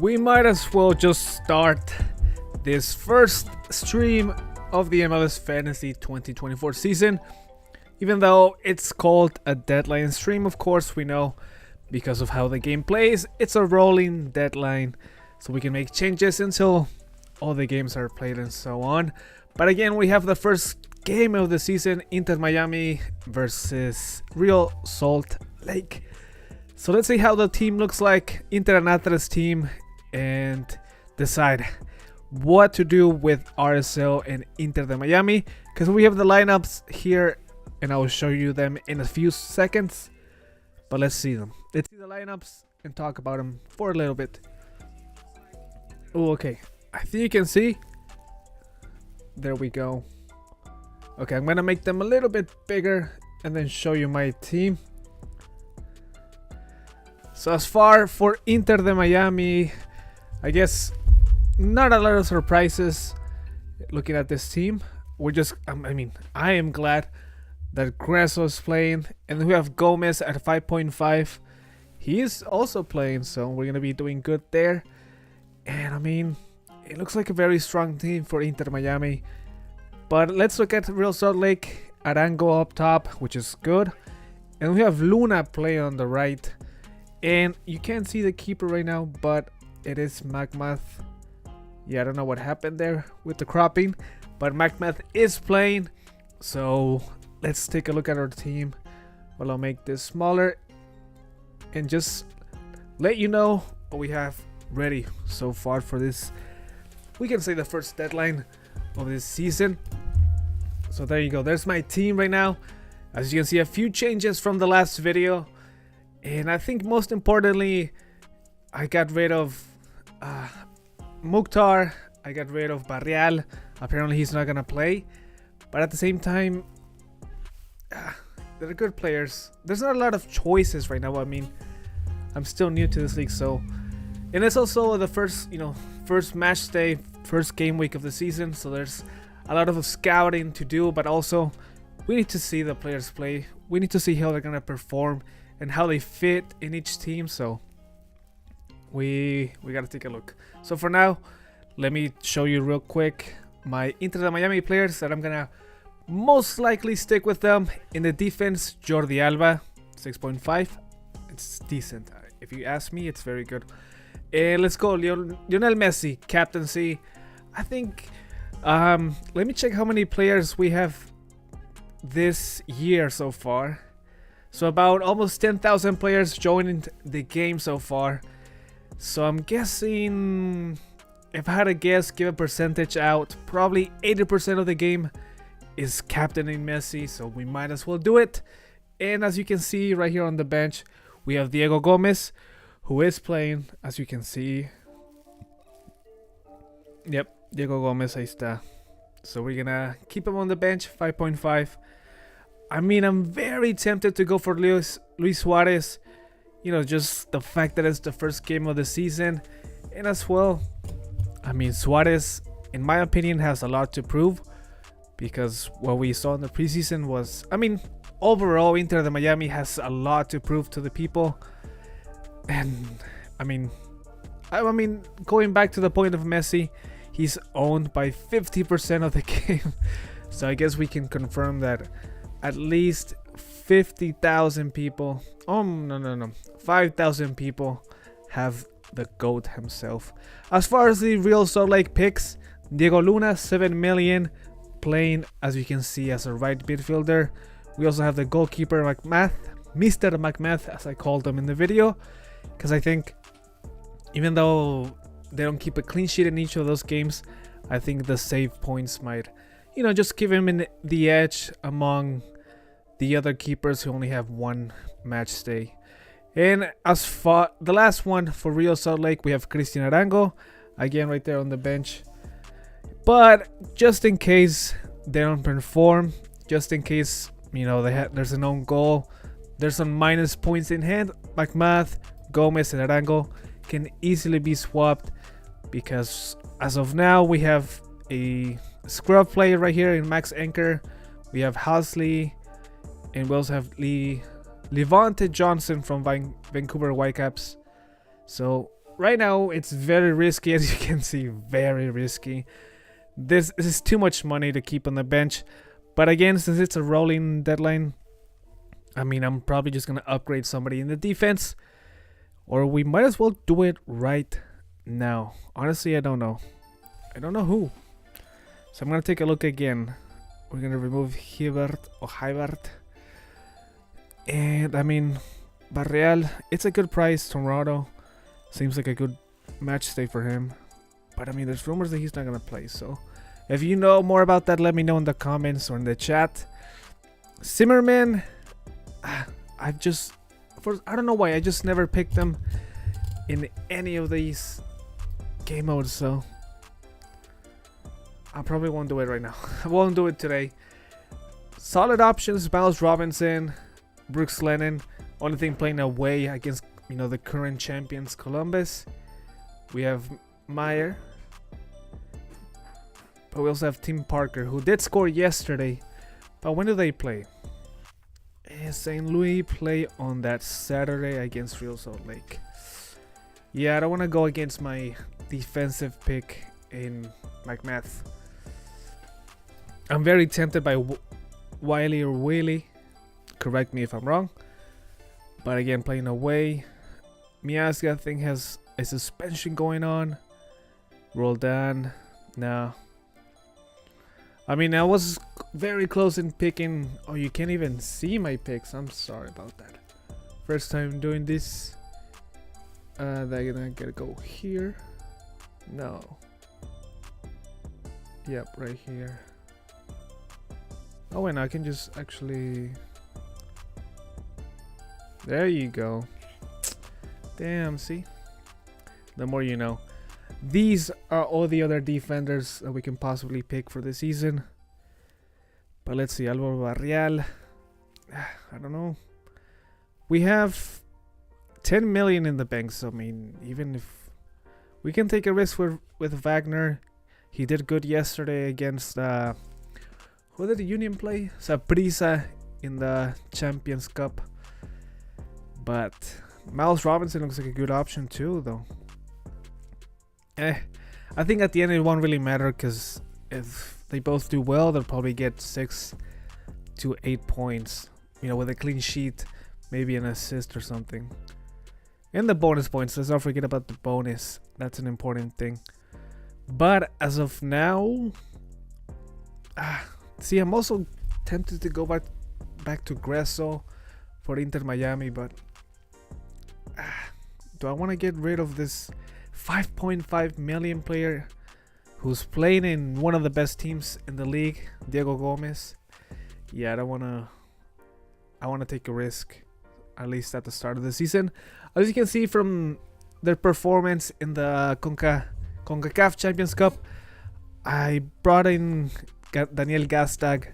We might as well just start this first stream of the MLS Fantasy 2024 season. Even though it's called a deadline stream, of course, we know because of how the game plays, it's a rolling deadline, so we can make changes until all the games are played and so on. But again, we have the first game of the season, Inter Miami versus Real Salt Lake. So let's see how the team looks like, Inter and Atlas team, and decide what to do with RSL and Inter de Miami, because we have the lineups here and I will show you them in a few seconds. But let's see them. Let's see the lineups and talk about them for a little bit. Oh, okay. I think you can see. There we go. Okay, I'm gonna make them a little bit bigger and then show you my team. So as far for Inter de Miami, I guess not a lot of surprises looking at this team. We're just, I am glad that Gresso is playing, and we have Gomez at 5.5. He is also playing, so we're gonna be doing good there. And it looks like a very strong team for Inter Miami. But let's look at Real Salt Lake. Arango up top, which is good, and we have Luna playing on the right. And you can't see the keeper right now, but it is Macmath. Yeah, I don't know what happened there with the cropping, but Macmath is playing. So let's take a look at our team. Well, I'll make this smaller and just let you know what we have ready so far for this, we can say, the first deadline of this season. So there you go, there's my team right now. As you can see, a few changes from the last video, and I think most importantly, I got rid of Mukhtar, I got rid of Barrial. Apparently he's not gonna play, but at the same time, they're good players. There's not a lot of choices right now. I'm still new to this league, so, and it's also the first, first match day, first game week of the season, so there's a lot of scouting to do, but also we need to see the players play. We need to see how they're gonna perform and how they fit in each team, so we gotta take a look. So for now, let me show you real quick my Inter de Miami players that I'm gonna most likely stick with them. In the defense, Jordi Alba, 6.5. It's decent. If you ask me, it's very good. Let's go, Lionel Messi, captaincy. I think, let me check how many players we have this year so far. So about almost 10,000 players joining the game so far. So I'm guessing, if I had to guess, give a percentage out, probably 80% of the game is captaining Messi, so we might as well do it. And as you can see right here on the bench, we have Diego Gomez, who is playing, as you can see. Yep, Diego Gomez, ahí está. So we're gonna keep him on the bench, 5.5. I'm very tempted to go for Luis Suarez. Just the fact that it's the first game of the season. And as well, Suarez, in my opinion, has a lot to prove. Because what we saw in the preseason was, overall, Inter de Miami has a lot to prove to the people. And, going back to the point of Messi, he's owned by 50% of the game. So I guess we can confirm that at least 50,000 people, 5,000 people have the GOAT himself. As far as the Real Salt Lake picks, Diego Luna, 7 million, playing, as you can see, as a right midfielder. We also have the goalkeeper Macmath, Mr. Macmath, as I called him in the video, because I think even though they don't keep a clean sheet in each of those games, I think the save points might, just give him the edge among the other keepers who only have one match stay. And as for the last one for Real Salt Lake, we have Cristian Arango, again right there on the bench. But just in case they don't perform, just in case, there's an own goal, there's some minus points in hand, Macmath, Gomez, and Arango can easily be swapped, because as of now we have a scrub player right here in Max Anchor. We have Halsley, and we also have Levante Johnson from Vancouver Whitecaps. So right now it's very risky, as you can see, very risky. This is too much money to keep on the bench. But again, since it's a rolling deadline, I mean, I'm probably just going to upgrade somebody in the defense. Or we might as well do it right now. Honestly, I don't know. I don't know who. So I'm going to take a look again. We're going to remove Hibert. And, I mean, Barreal, it's a good price. Toronto seems like a good match stay for him. But, I mean, there's rumors that he's not going to play. So, if you know more about that, let me know in the comments or in the chat. Zimmerman, I don't know why, I just never picked them in any of these game modes, so I probably won't do it right now. I won't do it today. Solid options: Miles Robinson, Brooks Lennon. Only thing, playing away against, you know, the current champions Columbus. We have Meyer, but we also have Tim Parker, who did score yesterday. But when do they play? St. Louis play on that Saturday against Real Salt Lake. Yeah, I don't want to go against my defensive pick in McMath. I'm very tempted by Wiley or Willie. Correct me if I'm wrong. But again, playing away. Miazga, I think, has a suspension going on. Roldan, no. I mean, I was very close in picking. Oh, you can't even see my picks. I'm sorry about that. First time doing this. They're gonna go here. No. Yep, right here. Oh, and I can just actually. There you go. Damn, see? The more you know. These are all the other defenders that we can possibly pick for the season. But let's see, Alvaro Barreal. I don't know. We have 10 million in the bank, so I mean, even if we can take a risk with Wagner. He did good yesterday against who did the Union play? Saprissa in the Champions Cup. But Miles Robinson looks like a good option too, though. I think at the end it won't really matter, because if they both do well, they'll probably get 6 to 8 points. You know, with a clean sheet, maybe an assist or something. And the bonus points, let's not forget about the bonus. That's an important thing. But as of now, see, I'm also tempted to go back to Gresso for Inter Miami, but do I want to get rid of this 5.5 million player who's playing in one of the best teams in the league, Diego Gomez? Yeah, I don't want to. I want to take a risk, at least at the start of the season. As you can see from their performance in the CONCACAF Champions Cup, I brought in Daniel Gastag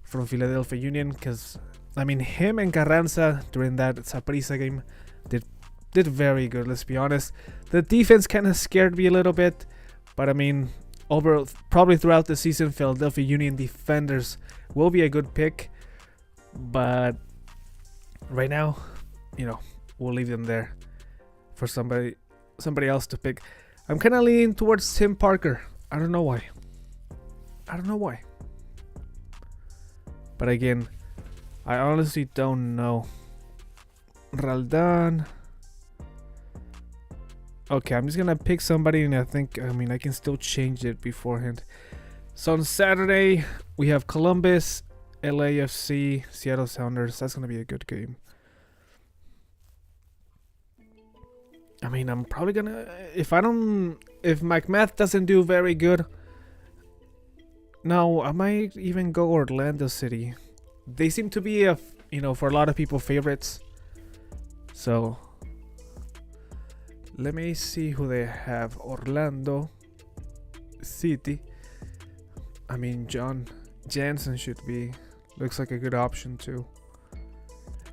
from Philadelphia Union, because I mean, him and Carranza during that Saprissa game did very good, let's be honest. The defense kind of scared me a little bit, but I mean, overall, probably throughout the season, Philadelphia Union defenders will be a good pick. But right now, you know, we'll leave them there for somebody else to pick. I'm kind of leaning towards Tim Parker. I don't know why. But again, I honestly don't know. Roldan. Okay, I'm just gonna pick somebody, and I can still change it beforehand. So on Saturday we have Columbus, LAFC, Seattle Sounders. That's gonna be a good game. I mean, I'm probably gonna, if McMath doesn't do very good, no, I might even go Orlando City. They seem to be for a lot of people, favorites. So let me see who they have. Orlando City. I mean, John Jansen looks like a good option too.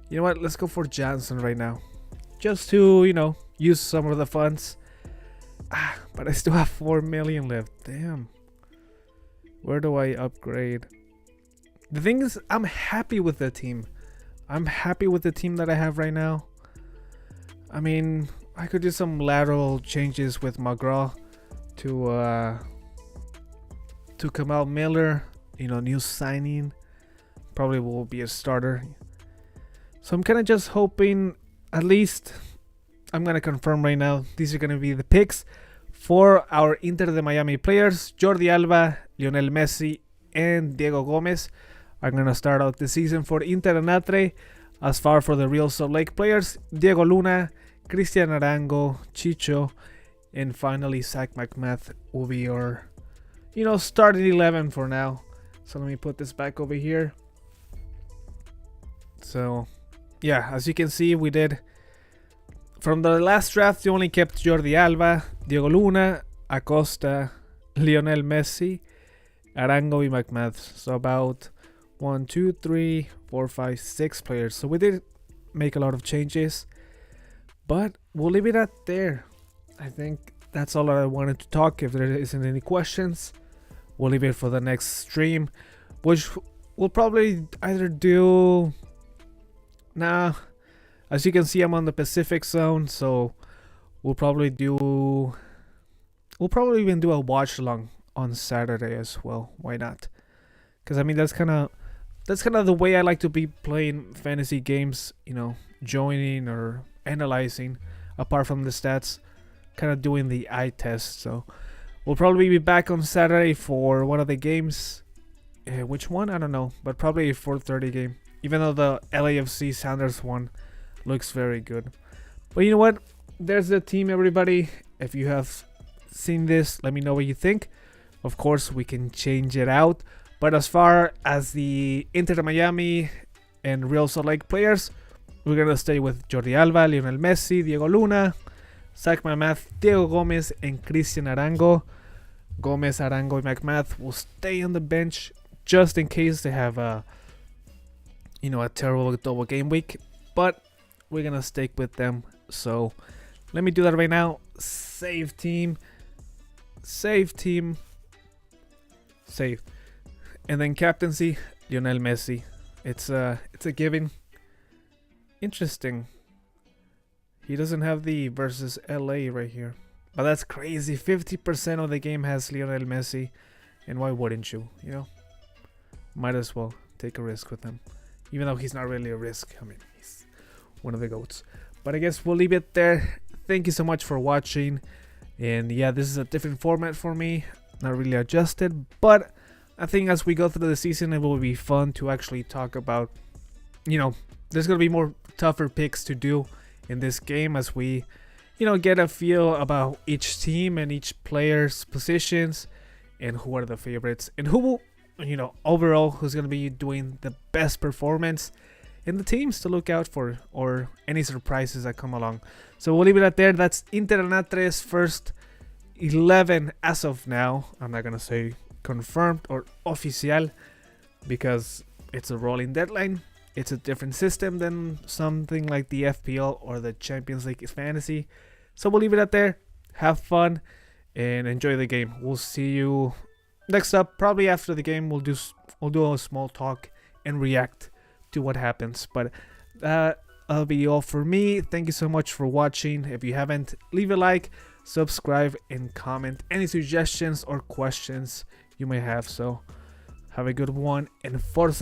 You know what? Let's go for Jansen right now, just to use some of the funds. But I still have 4 million left. Damn. Where do I upgrade? The thing is, I'm happy with the team. I'm happy with the team that I have right now. I mean, I could do some lateral changes with McGraw to Kamal Miller, new signing. Probably will be a starter. So I'm kind of just hoping, at least, I'm going to confirm right now, these are going to be the picks for our Inter de Miami players. Jordi Alba, Lionel Messi, and Diego Gomez are going to start out the season for Inter and Atre. As far for the Real Salt Lake players, Diego Luna, Cristian Arango, Chicho, and finally Zach McMath will be your, starting 11 for now. So let me put this back over here. So, yeah, as you can see, we did, from the last draft, you only kept Jordi Alba, Diego Luna, Acosta, Lionel Messi, Arango, and McMath. So about 1, 2, 3, 4, 5, 6 players. So we did make a lot of changes, but we'll leave it at there. I think that's all I wanted to talk. If there isn't any questions, we'll leave it for the next stream, which we'll probably either do. Nah, as you can see, I'm on the Pacific zone, so we'll probably even do a watch along on Saturday as well. Why not? Because I mean that's kind of the way I like to be playing fantasy games. Joining or analyzing, apart from the stats, kind of doing the eye test. So we'll probably be back on Saturday for one of the games. Which one? I don't know, but probably a 4:30 game. Even though the LAFC Sounders one looks very good. But you know what? There's the team, everybody. If you have seen this, let me know what you think. Of course, we can change it out. But as far as the Inter de Miami and Real Salt Lake players, we're going to stay with Jordi Alba, Lionel Messi, Diego Luna, Zach McMath, Diego Gomez, and Cristian Arango. Gomez, Arango, and McMath will stay on the bench just in case they have a terrible double game week, but we're gonna stick with them. So let me do that right now. Save team, and then captaincy, Lionel Messi. It's a given. Interesting. He doesn't have the versus LA right here, but that's crazy. 50% of the game has Lionel Messi, and why wouldn't you? Might as well take a risk with him. Even though he's not really a risk. I mean, he's one of the GOATs. But I guess we'll leave it there. Thank you so much for watching. And yeah, this is a different format for me. Not really adjusted. But I think as we go through the season, it will be fun to actually talk about, there's going to be more tougher picks to do in this game as we, get a feel about each team and each player's positions and who are the favorites and who will, overall, who's going to be doing the best performance and the teams to look out for or any surprises that come along. So we'll leave it at there. That's Inter and Atre's first 11 as of now. I'm not going to say confirmed or oficial because it's a rolling deadline. It's a different system than something like the FPL or the Champions League Fantasy. So we'll leave it at there. Have fun and enjoy the game. We'll see you next up. Probably after the game, we'll do a small talk and react to what happens. But that'll be all for me. Thank you so much for watching. If you haven't, leave a like, subscribe, and comment any suggestions or questions you may have. So have a good one and Forza